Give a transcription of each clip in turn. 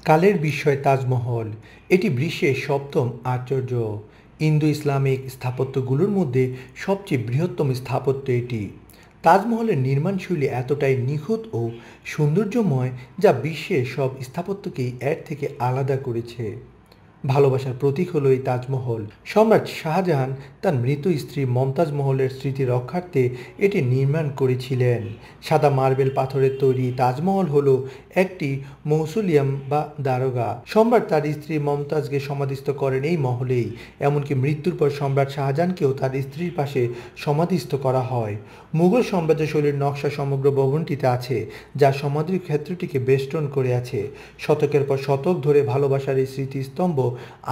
কালের বিস্ময় তাজমহল। এটি বিশ্বের সপ্তম আশ্চর্য। ইন্দো ইসলামিক স্থাপত্যগুলোর মধ্যে সবচেয়ে বৃহত্তম স্থাপত্য এটি। তাজমহলের নির্মাণশৈলী এতটাই নিখুঁত ও সৌন্দর্যময় যা বিশ্বের সব স্থাপত্যকেই এর থেকে আলাদা করেছে। ভালোবাসার প্রতীক হলো এই তাজমহল। সম্রাট শাহজাহান তার মৃত স্ত্রী মমতাজ মহলের স্মৃতি রক্ষার্থে এটি নির্মাণ করেছিলেন। সাদা মার্বেল পাথরের তৈরি তাজমহল হলো একটি মৌসুলিয়াম বা দারোগা। সম্রাট তার স্ত্রী মমতাজকে সমাধিস্থ করেন এই মহলেই। এমনকি মৃত্যুর পর সম্রাট শাহজাহানকেও তার স্ত্রীর পাশে সমাধিস্থ করা হয়। মুঘল সাম্রাজ্যশৈলীর নকশা সমগ্র ভবনটিতে আছে, যা সমাধির ক্ষেত্রটিকে বেষ্টন করে আছে। শতকের পর শতক ধরে ভালোবাসার এই স্মৃতিস্তম্ভ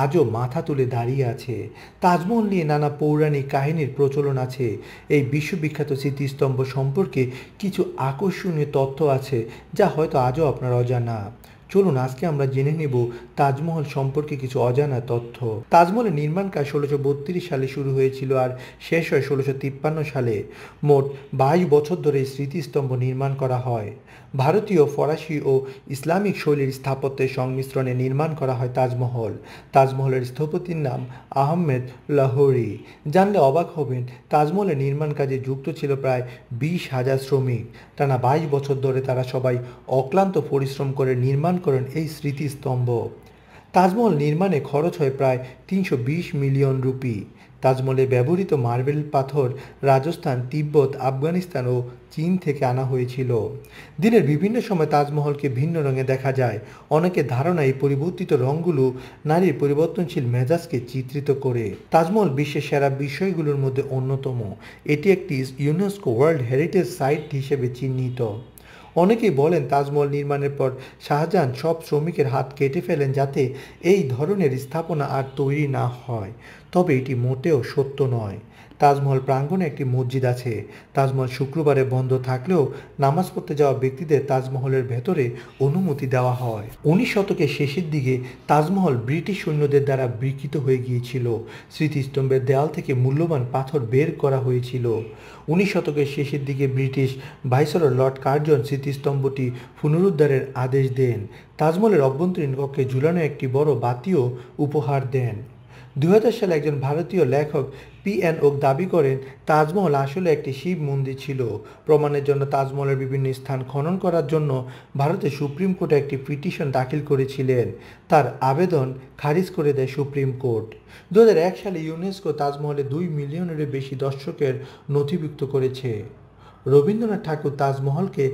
আজও মাথা তুলে দাঁড়িয়ে আছে। তাজমহল নিয়ে নানা পৌরাণিক কাহিনীর প্রচলন আছে। এই বিশ্ববিখ্যাত স্মৃতিস্তম্ভ সম্পর্কে কিছু আকর্ষণীয় তথ্য আছে যা হয়তো আজও আপনার অজানা। চলুন আজকে আমরা জেনে নেব তাজমহল সম্পর্কে কিছু অজানা তথ্য। তাজমহলের নির্মাণ কাজ 1632 সালে শুরু হয়েছিল আর শেষ হয় 1653 সালে। মোট 22 বছর ধরে এই স্মৃতিস্তম্ভ নির্মাণ করা হয়। ভারতীয়, ফরাসি ও ইসলামিক শৈলীর স্থাপত্যের সংমিশ্রণে নির্মাণ করা হয় তাজমহল। তাজমহলের স্থপতির নাম আহমেদ লাহোরি। জানলে অবাক হবেন, তাজমহলের নির্মাণ কাজে যুক্ত ছিল প্রায় 20,000 শ্রমিক। টানা 22 বছর ধরে তারা সবাই অক্লান্ত পরিশ্রম করে নির্মাণ করেন এই স্মৃতিস্তম্ভ। তাজমহল নির্মাণে খরচ হয় প্রায় 320 মিলিয়ন রুপি। তাজমহলে ব্যবহৃত মার্বেল পাথর রাজস্থান, তিব্বত, আফগানিস্তান ও চীন থেকে আনা হয়েছিল। দিনের বিভিন্ন সময় তাজমহলকে ভিন্ন রঙে দেখা যায়। অনেকের ধারণা এই পরিবর্তিত রঙগুলো নারীর পরিবর্তনশীল মেজাজকে চিত্রিত করে। তাজমহল বিশ্বের সেরা বিষয়গুলোর মধ্যে অন্যতম। এটি একটি ইউনেস্কো ওয়ার্ল্ড হেরিটেজ সাইট হিসেবে চিহ্নিত। অনেকেই বলেন তাজমহল নির্মাণের পর শাহজাহান সব শ্রমিকের হাত কেটে ফেলেন যাতে এই ধরনের স্থাপনা আর তৈরি না হয়। তবে এটি মোটেও সত্য নয়। তাজমহল প্রাঙ্গণে একটি মসজিদ আছে। তাজমহল শুক্রবারে বন্ধ থাকলেও নামাজ পড়তে যাওয়া ব্যক্তিদের তাজমহলের ভেতরে অনুমতি দেওয়া হয়। 19 শতকের শেষের দিকে তাজমহল ব্রিটিশ সৈন্যদের দ্বারা বিকৃত হয়ে গিয়েছিল। স্মৃতিস্তম্ভের দেয়াল থেকে মূল্যবান পাথর বের করা হয়েছিল। 19 শতকের শেষের দিকে ব্রিটিশ ভাইসরয় লর্ড কার্জন স্মৃতিস্তম্ভটি পুনরুদ্ধারের আদেশ দেন। তাজমহলের অভ্যন্তরীণ কক্ষে ঝুলানো একটি বড় বাতিও উপহার দেন। 2000 সালে একজন ভারতীয় লেখক PN ওক দাবি করেন তাজমহল আসলে একটি শিব মন্দির ছিল। প্রমাণের জন্য তাজমহলের বিভিন্ন স্থান খনন করার জন্য ভারতের সুপ্রিম কোর্টে একটি পিটিশন দাখিল করেছিলেন। তার আবেদন খারিজ করে দেয় সুপ্রিম কোর্ট। 2001 সালে ইউনেস্কো তাজমহলে 2 মিলিয়নেরও বেশি দর্শকের নথিভুক্ত করেছে। রবীন্দ্রনাথ ঠাকুর তাজমহলকে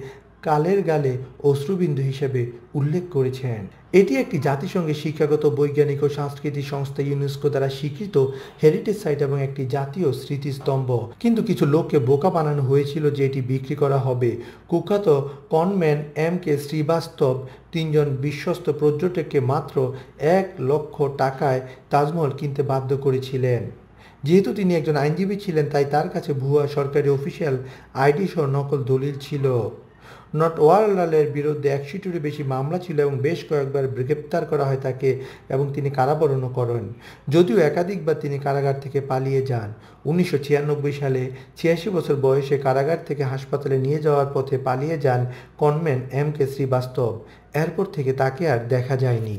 কালের গালে অশ্রুবিন্দু হিসেবে উল্লেখ করেছেন। এটি একটি জাতিসংঘের শিক্ষাগত, বৈজ্ঞানিক ও সাংস্কৃতিক সংস্থা ইউনেস্কো দ্বারা স্বীকৃত হেরিটেজ সাইট এবং একটি জাতীয় স্মৃতিস্তম্ভ। কিন্তু কিছু লোককে বোকা বানানো হয়েছিল যে এটি বিক্রি করা হবে। কুখ্যাত কনম্যান MK শ্রীবাস্তব 3 জন বিশ্বস্ত পর্যটককে মাত্র 1 লক্ষ টাকায় তাজমহল কিনতে বাধ্য করেছিলেন। যেহেতু তিনি একজন আইনজীবী ছিলেন, তাই তার কাছে ভুয়া সরকারি অফিসিয়াল ID সহ নকল দলিল ছিল। নটওয়ারলালের বিরুদ্ধে 100টিরও বেশি মামলা ছিল এবং বেশ কয়েকবার গ্রেপ্তার করা হয় তাকে এবং তিনি কারাবরণও করেন। যদিও একাধিকবার তিনি কারাগার থেকে পালিয়ে যান। 1996 সালে 86 বছর বয়সে কারাগার থেকে হাসপাতালে নিয়ে যাওয়ার পথে পালিয়ে যান কনম্যান MK শ্রীবাস্তব। এরপর থেকে তাকে আর দেখা যায়নি।